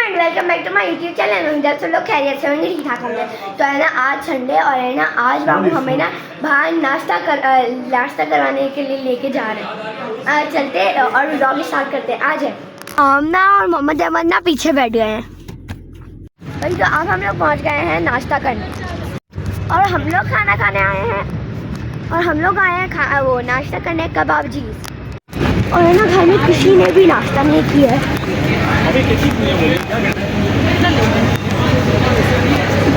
And welcome back to my YouTube channel. उम्मीद सब लोग खैरियत से होंगे, ठीक ठाक होंगे। तो है ना आज संडे और है ना आज बाबू हमें ना बाहर नाश्ता करवाने के लिए लेके जा रहे हैं। चलते और व्लॉग स्टार्ट करते हैं। आज है आमना और मोहम्मद अहमद ना पीछे बैठ गए हैं भाई। तो अब हम लोग पहुँच गए हैं नाश्ता करने और हम लोग खाना खाने आए हैं और हम लोग आए हैं वो नाश्ता करने कबाब जी। और है ना घर में किसी ने भी नाश्ता नहीं किया है।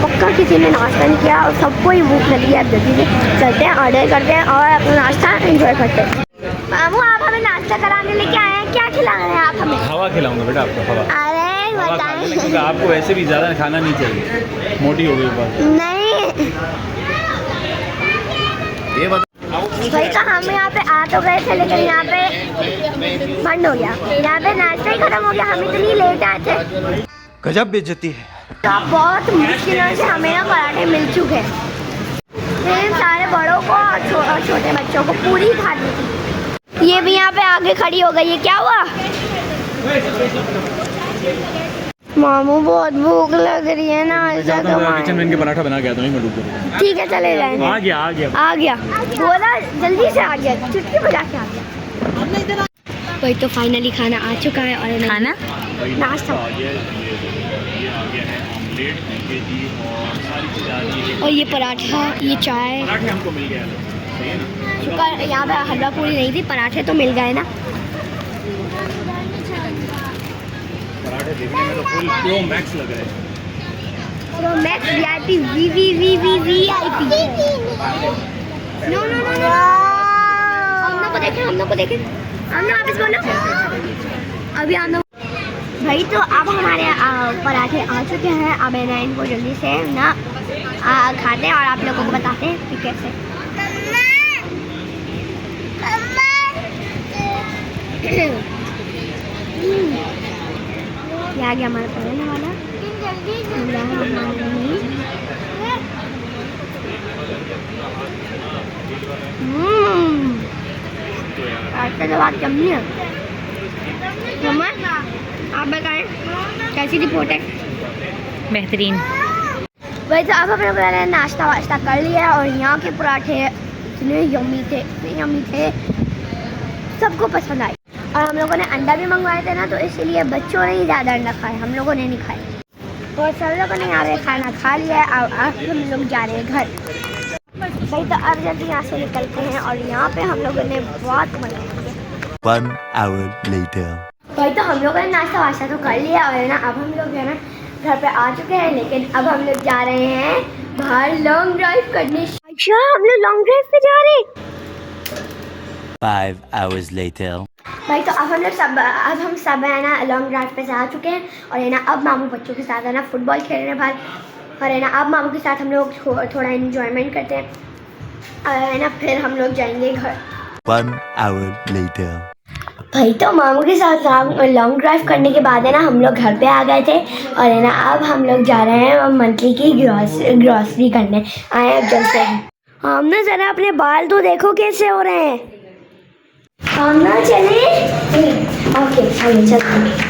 पक्का किसी ने नाश्ता नहीं किया और सबको ही भूख लगी है। जल्दी से चलते हैं, ऑर्डर करते हैं और अपना नाश्ता एंजॉय करते हैं। मामू आप हमें नाश्ता कराने लेके आए हैं, क्या खिला रहे हैं आप हमें? हवा खिलाऊंगा बेटा आपको। हवा अरे बताएं। आपको वैसे भी ज़्यादा खाना नहीं चाहिए, मोटी हो गई बात। नहीं ये बता भाई, तो हम यहाँ पे आ तो गए थे लेकिन यहाँ पे बंद हो गया। यहाँ पे नाश्ता ही खत्म हो गया, हम इतनी लेट आए थे। गजब बेइज्जती है। तो बहुत मुश्किलों से हमें ना पराठे मिल चुके हैं। फिर सारे बड़ों को और छोटे बच्चों को पूरी खानी थी। ये भी यहाँ पे आगे खड़ी हो गई है, क्या हुआ? मामू बहुत भूख लग रही है ना। किचन में इनके पराठा बना गया तो नहीं मैं डूब गया। ठीक है चले जाएंगे। आ गया बोला जल्दी से आ गया, चुटकी बजा के आ गया। वही तो फाइनली खाना आ चुका है और खाना नाश्ता और ये पराठा, ये चाय, हमको मिल गया। शुक्र यहाँ पे हलवा पूरी नहीं थी, पराठे तो मिल गए ना। पराठे देखने में तो फुल प्रो मैक्स लग रहे हैं। Pro max VIP VIP. No no no no, हम लोग को देखें हम लोग वापस बोलो अभी हम लोग। भाई तो अब हमारे पराठे आ चुके हैं। अब है ना इनको जल्दी से ना खाते हैं और आप लोगों को बताते हैं कि कैसे। ये आ गया हमारा पहले वाला। तो बात कमी है। आप बताएं कैसी रिपोर्ट है? बेहतरीन। वही तो अब हम लोग ने नाश्ता वाश्ता कर लिया है और यहाँ के पराठे इतने यम्मी थे, सबको पसंद आए। और हम लोगों ने अंडा भी मंगवाए थे ना, तो इसलिए बच्चों ने ही ज़्यादा अंडा खाए, हम लोगों ने नहीं खाए। और सब लोगों ने यहाँ पे खाना खा लिया है। अब हम लोग जा रहे हैं घर। भाई तो अब जल्दी यहाँ से निकलते हैं और यहाँ पे हम लोगों ने बहुत मजा किया। 1 hour later. भाई तो हम लोगों ने नाश्ता वाश्ता तो कर लिया और है ना अब हम लोग है ना घर पे आ चुके हैं। लेकिन अब हम लोग जा रहे हैं बाहर लॉन्ग ड्राइव करने। अच्छा हम लोग लॉन्ग ड्राइव पे जा रहे हैं। 5 hours later. भाई तो अब हम सब है ना लॉन्ग ड्राइव पे से आ चुके हैं और है ना अब मामू बच्चों के साथ है ना फुटबॉल खेल रहे हैं बाहर। और है ना अब मामू के साथ हम लोग थोड़ा एंजॉयमेंट करते हैं और है ना फिर हम लोग जाएंगे घर। 1 hour later. भाई तो मामू के साथ लॉन्ग ड्राइव करने के बाद है ना हम लोग घर पे आ गए थे और है ना अब हम लोग जा रहे हैं मंथली की ग्रॉसरी करने आए अब जल्द से। हम ना जरा अपने बाल तो देखो कैसे हो रहे हैं। हम ना चले ओके चलिए चलते।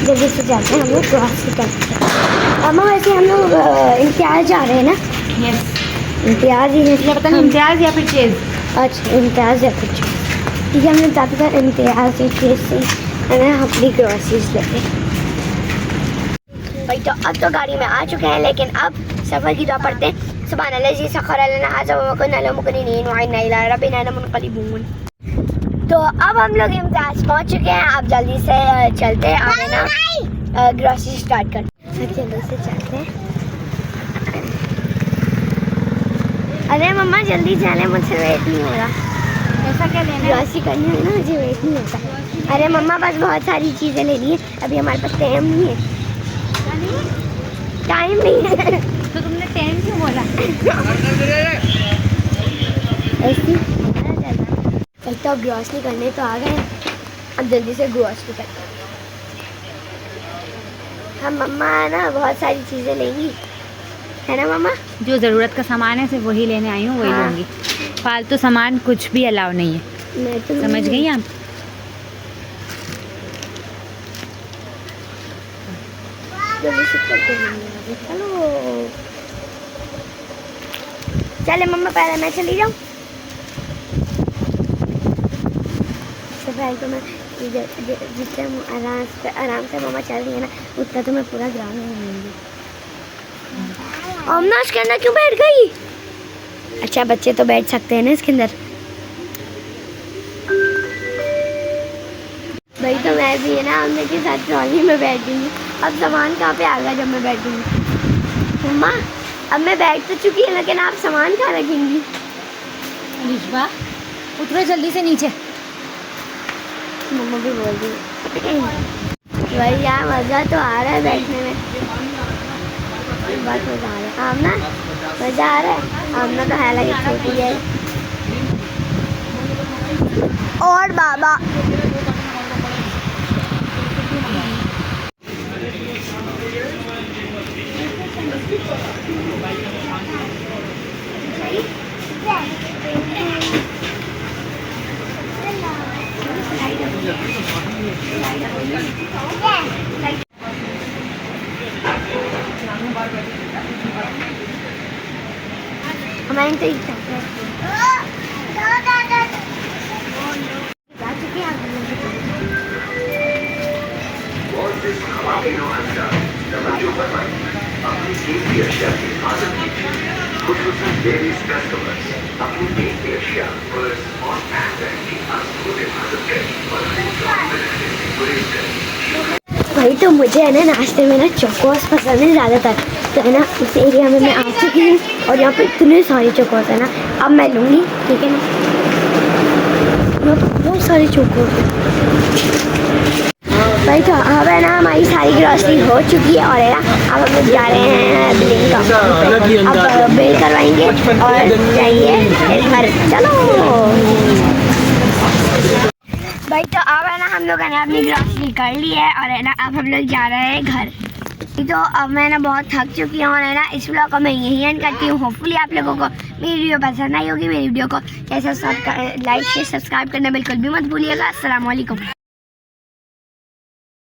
जल्दी से जाते हैं हम लोग ग्रॉसरी करते हैं। अम्मा वैसे हम लोग इम्तियाज़ जा रहे हैं ना? यस। इम्तियाज़ ही है, पता नहीं इम्तियाज़ या फिर चेज़। अच्छा इम्तियाज़ या फिर चेज़, ठीक है। हम लोग जाते थे इम्तियाज़ या चेज़ से है ना अपनी ग्रॉसरीज लेते हैं। भाई तो अब तो गाड़ी में आ चुके हैं लेकिन अब सफ़र की दुआ पढ़ते हैं। सुभान अल्लाह जी सख़र लना हाज़ा व कुन्ना लहू मुक़रिनीन व इन्ना इला रब्बिना लमुनक़लिबून। तो अब हम लोग इम्तियाज़ पहुंच चुके हैं। अब जल्दी से चलते हैं और है ना ग्रॉसरी स्टार्ट करते हैं। जल्दी से चलते हैं। अरे मम्मा जल्दी चलें, मुझसे वेट नहीं हो रहा। ऐसा क्या लेना है? ग्रॉसरी करनी है ना, मुझे वेट नहीं होता। अरे मम्मा बस बहुत सारी चीज़ें लेनी है, अभी हमारे पास टाइम नहीं है। टाइम नहीं है तो तुमने 10 क्यों बोला? ऐसी तो ग्रॉसरी करने तो आ गए। अब जल्दी से ग्रोसरी करते हैं। हम मम्मा ना बहुत सारी चीज़ें लेंगी, है ना मम्मा? जो ज़रूरत का सामान है सिर्फ वही लेने आई हूँ, वही हाँ। लूँगी। फालतू सामान कुछ भी अलाउ नहीं है, मैं तो समझ गई आप? जल्दी से करते हैं। चलो चले मम्मा, पहले मैं चली जाऊँ। तो पहले तो मैं जितने आराम से मम्मा चल रही है ना, उतना तो मैं पूरा ग्राउंड में घूमूंगी। अमना इसके अंदर क्यों बैठ गई? अच्छा बच्चे तो बैठ सकते हैं ना इसके अंदर। भाई तो मैं भी है ना अमना के साथ ट्रॉली में बैठूंगी। अब सामान कहाँ पे आ गया जब मैं बैठूंगी? मम्मा अब मैं बैठ तो चुकी है, लेकिन आप सामान कहाँ रखेंगी? रिश्वा उतरो जल्दी से नीचे। मम्मा भी बोल रही भाई यार मज़ा तो आ रहा है बैठने में, बहुत मज़ा आ रहा है। आमना मज़ा आ रहा है? आमना तो हालांकि छोटी है। और बाबा हमारे तो इच्छा है। जा चुके हैं आप लोग? भाई तो मुझे है ना नाश्ते में ना चोकोस पसंद है ज़्यादातर, तो है ना उस एरिया में मैं आ चुकी हूँ और यहाँ पे इतने सारे चोकोस है ना। अब मैं लूँगी, ठीक है ना, बहुत सारे चोकोस। भाई तो अब है ना हमारी सारी ग्रॉसरी हो चुकी है और है ना अब हम लोग जा रहे हैं बिलिंग काउंटर पे। अब बिल करवाएंगे और जाइए घर। चलो भाई तो अब है ना हम लोग है ना अपनी ग्रॉसरी कर ली है और है ना अब हम लोग जा रहे हैं घर। तो अब मैं ना बहुत थक चुकी हूँ और है ना इस व्लॉग को मैं यहीं एंड करती हूँ। होपफुली आप लोगों को मेरी वीडियो पसंद आई होगी। मेरी वीडियो को कैसे लाइक शेयर सब्सक्राइब करना बिल्कुल भी मत भूलिएगा। अस्सलाम वालेकुम।